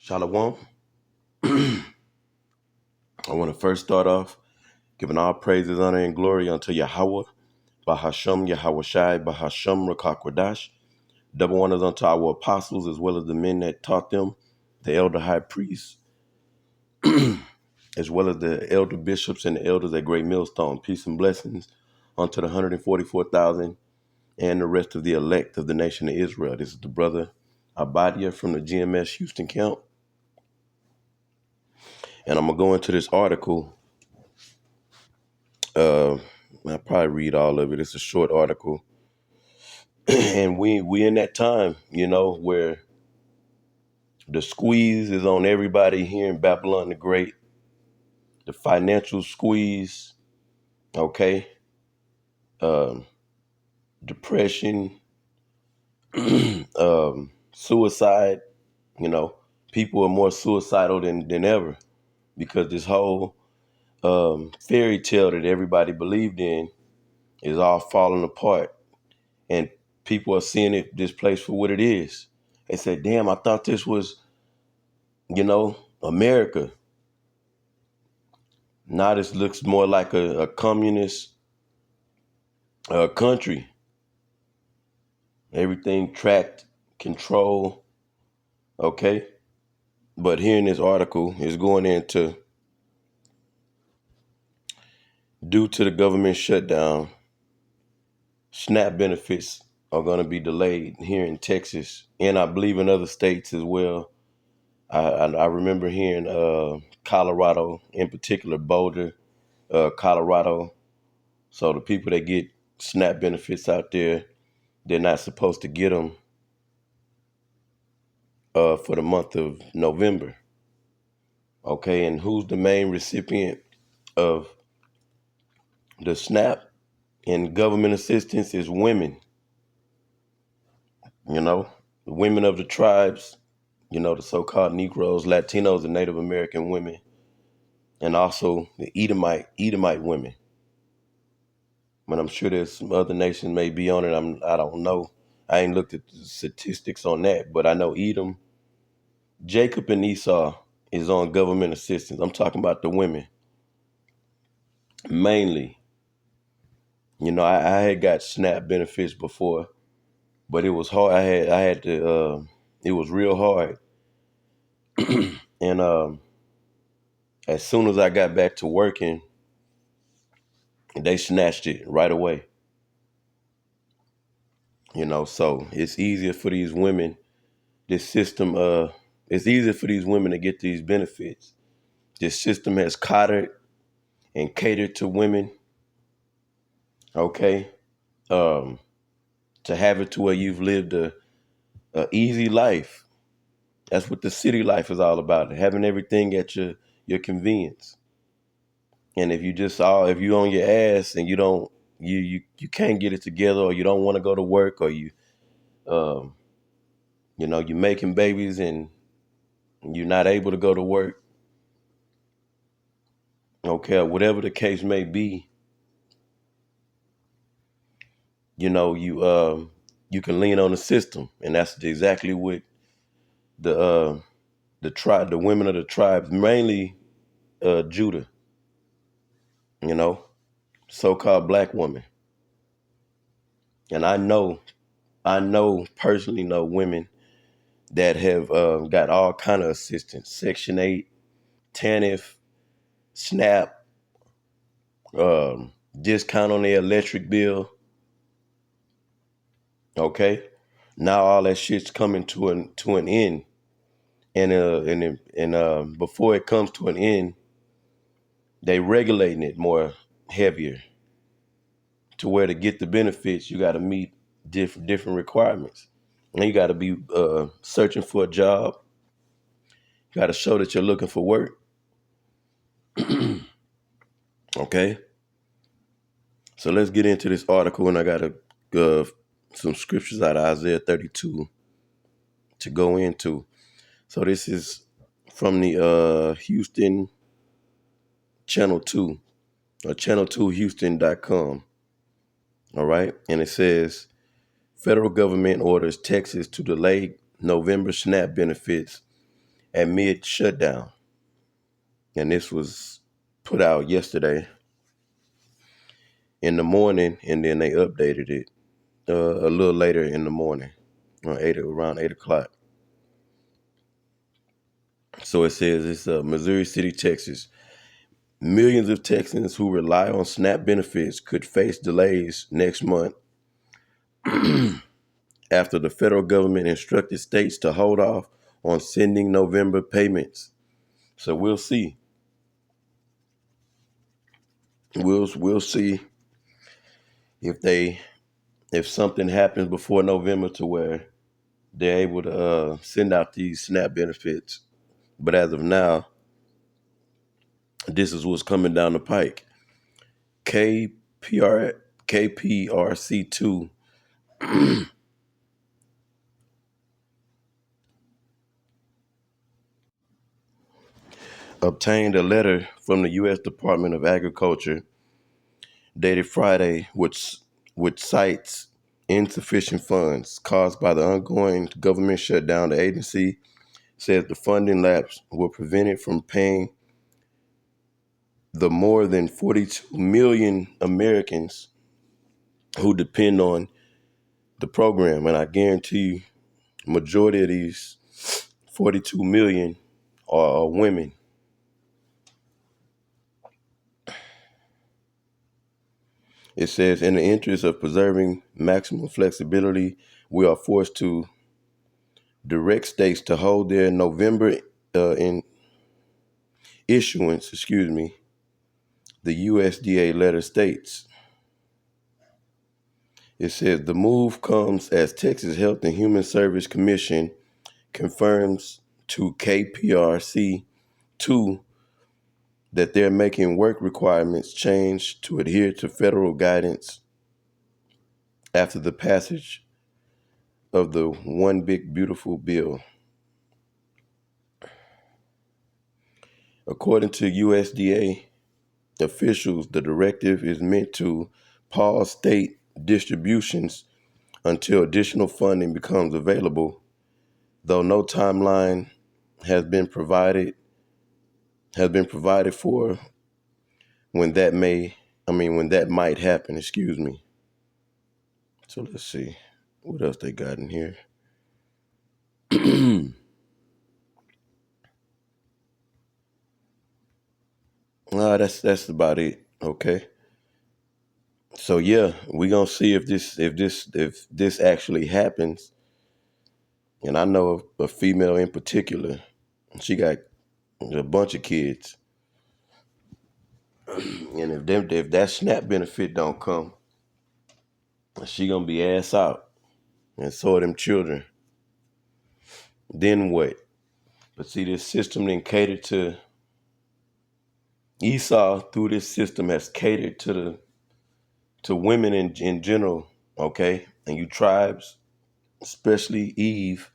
Shalom. I want to first start off giving all praises, honor, and glory unto Yahweh, Bahasham Yahweh Shai, Bahasham Rakakwadash. Double honors unto our apostles as well as the men that taught them, the elder high priests, as well as the elder bishops and the elders at Great Millstone. Peace and blessings unto the 144,000 and the rest of the elect of the nation of Israel. This is the brother Abadia from the GMS Houston camp. And I'm going to go into this article. I'll probably read all of it. It's a short article. And we in that time, where the squeeze is on everybody here in Babylon the Great. The financial squeeze, okay? Um, Depression, suicide, people are more suicidal than ever because this whole fairy tale that everybody believed in is all falling apart. And people are seeing this place for what it is. They say, damn, I thought this was, America. Now this looks more like a communist country. Everything tracked, control, okay? But here in this article is going into, due to the government shutdown, SNAP benefits are going to be delayed here in Texas, and I believe in other states as well. I remember hearing Colorado, in particular Boulder, Colorado. So the people that get SNAP benefits out there, they're not supposed to get them for the month of November. Okay, and who's the main recipient of the SNAP and government assistance is women. The women of the tribes, the so-called Negroes, Latinos, and Native American women, and also the Edomite women. But I'm sure there's some other nations may be on it. I don't know. I ain't looked at the statistics on that, but I know Edom, Jacob, and Esau is on government assistance. I'm talking about the women mainly. I had got SNAP benefits before, but it was hard. I had to. It was real hard, and as soon as I got back to working, they snatched it right away. So it's easier for these women. This system, it's easier for these women to get these benefits. This system has coddled and catered to women. Okay, um, to have it to where you've lived a easy life. That's what the city life is all about. Having everything at your convenience. And if you on your ass and you don't you can't get it together, or you don't want to go to work, or um you're making babies and you're not able to go to work, okay, whatever the case may be, you can lean on the system, and that's exactly what the women of the tribes, mainly Judah, you know, so-called black women. And I personally know women that have got all kind of assistance: Section 8, TANF, SNAP, discount on their electric bill. Okay, now all that shit's coming to an end, and before it comes to an end, they regulating it more heavier, to where to get the benefits you got to meet different requirements, and you got to be searching for a job. You got to show that you're looking for work. Okay, so let's get into this article, and I got some scriptures out of Isaiah 32 to go into. So this is from the Houston Channel 2, or channel2houston.com. All right. And it says, federal government orders Texas to delay November SNAP benefits amid shutdown. And this was put out yesterday in the morning, and then they updated it a little later in the morning, around 8 o'clock. So it says it's Missouri City, Texas. Millions of Texans who rely on SNAP benefits could face delays next month after the federal government instructed states to hold off on sending November payments. So we'll see. We'll see if something happens before November to where they're able to send out these SNAP benefits. But as of now, this is what's coming down the pike. KPRC2 obtained a letter from the U.S. Department of Agriculture dated Friday, which cites insufficient funds caused by the ongoing government shutdown. The agency says the funding lapse will prevent it from paying the more than 42 million Americans who depend on the program. And I guarantee you, majority of these 42 million are women. It says, in the interest of preserving maximum flexibility, we are forced to direct states to hold their November in issuance, the USDA letter states. It says the move comes as Texas Health and Human Service Commission confirms to KPRC 2 that they're making work requirements change to adhere to federal guidance after the passage of the One Big Beautiful Bill. According to USDA officials, the directive is meant to pause state distributions until additional funding becomes available, though no timeline has been provided for when that might happen, So let's see what else they got in here. That's about it. Okay. So yeah, we're gonna see if this actually happens. And I know a female in particular. She got a bunch of kids. And if that SNAP benefit don't come, she gonna be ass out. And so are them children. Then what? But see, this system then catered to Esau through this system has catered to women in general, okay? And you tribes, especially Eve,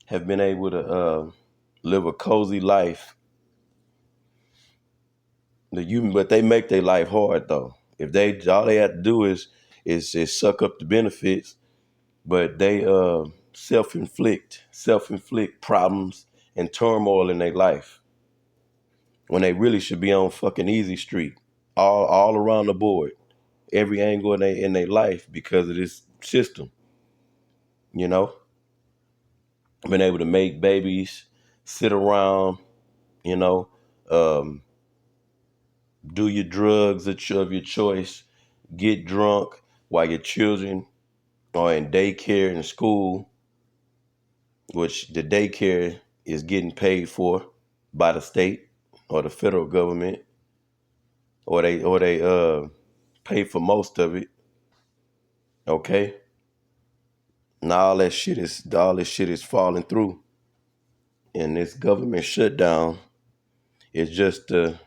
have been able to live a cozy life. But they make their life hard though. If they all they have to do is suck up the benefits, but they self-inflict problems and turmoil in their life when they really should be on fucking easy street, all around the board, every angle in their life because of this system. You know, been able to make babies, sit around, you know, um, do your drugs of your choice, get drunk while your children are in daycare and school, which the daycare is getting paid for by the state or the federal government, or they pay for most of it. Okay, now all this shit is falling through, and this government shutdown is just a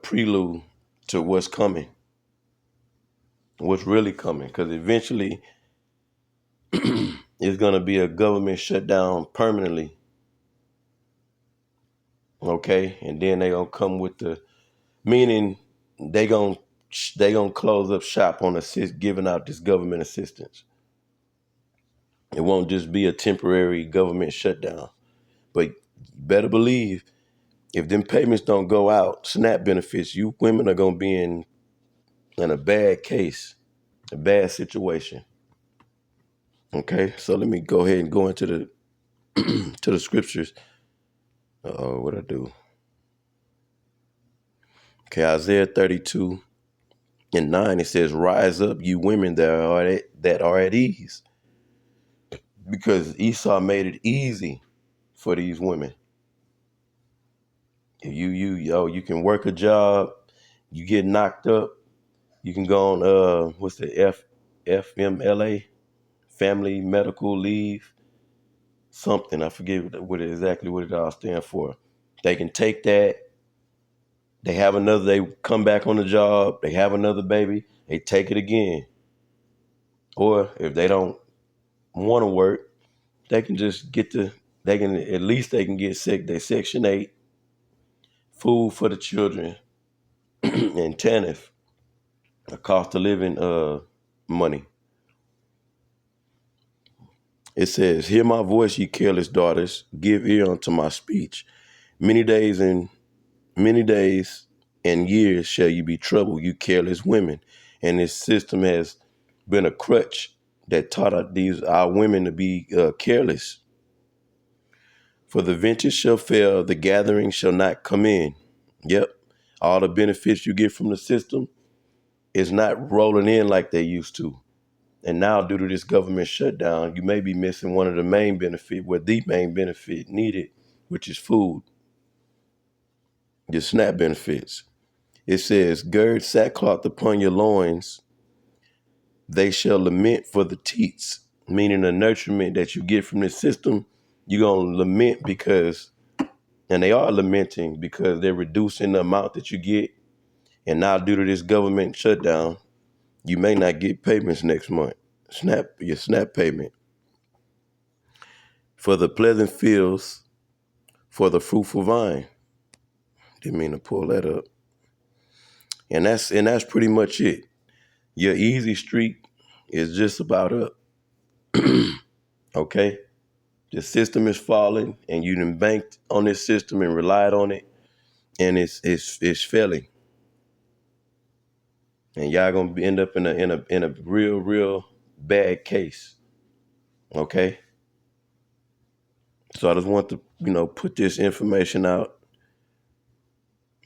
prelude to what's coming, what's really coming, because eventually it's gonna be a government shutdown permanently. Okay, and then they gonna come with the meaning they gonna close up shop on giving out this government assistance. It won't just be a temporary government shutdown, but You better believe if them payments don't go out, SNAP benefits, you women are gonna be in a bad case, a bad situation. Okay, so let me go ahead and go into the to the scriptures. What I do? Okay, Isaiah 32:9, it says, "Rise up, you women that are at ease," because Esau made it easy for these women. If you can work a job, you get knocked up, you can go on what's the FMLA, family medical leave, something. I forget exactly what it all stands for. They can take that. They come back on the job, they have another baby, they take it again. Or if they don't want to work, they can just they can get sick. They Section 8, food for the children, and TANF, a cost of living money. It says, "Hear my voice, ye careless daughters, give ear unto my speech. Many days and many days and years shall you be troubled, you careless women." And this system has been a crutch that taught our women to be careless. "For the vintage shall fail, the gathering shall not come in." Yep, all the benefits you get from the system is not rolling in like they used to. And now, due to this government shutdown, you may be missing one of the main benefit, the main benefit needed, which is food, your SNAP benefits. It says, "Gird sackcloth upon your loins, they shall lament for the teats," meaning the nurturement that you get from this system, you're going to lament because, and they are lamenting because they're reducing the amount that you get. And now, due to this government shutdown, you may not get payments next month. Your SNAP payment. "For the pleasant fields, for the fruitful vine." Didn't mean to pull that up. And that's pretty much it. Your easy streak is just about up. Okay? The system is falling and you done banked on this system and relied on it, and it's failing. And y'all gonna end up in a real bad case. Okay? So I just want to, put this information out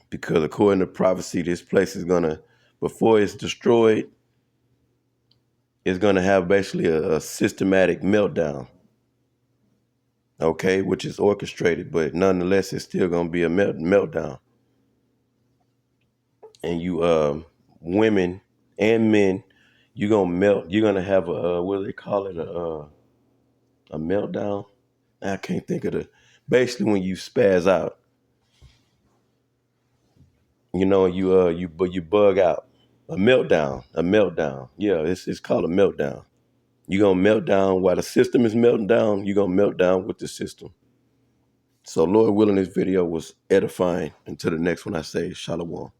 because according to prophecy, this place is gonna, before it's destroyed, it's gonna have basically a systematic meltdown. Okay, which is orchestrated, but nonetheless, it's still gonna be a meltdown. And you, women and men, you're gonna melt. You're gonna have a what do they call it? A meltdown. I can't think of the. Basically, when you spaz out, you bug out. A meltdown. A meltdown. Yeah, it's called a meltdown. You're gonna melt down while the system is melting down. You're gonna melt down with the system. So, Lord willing, this video was edifying. Until the next one, I say shalom.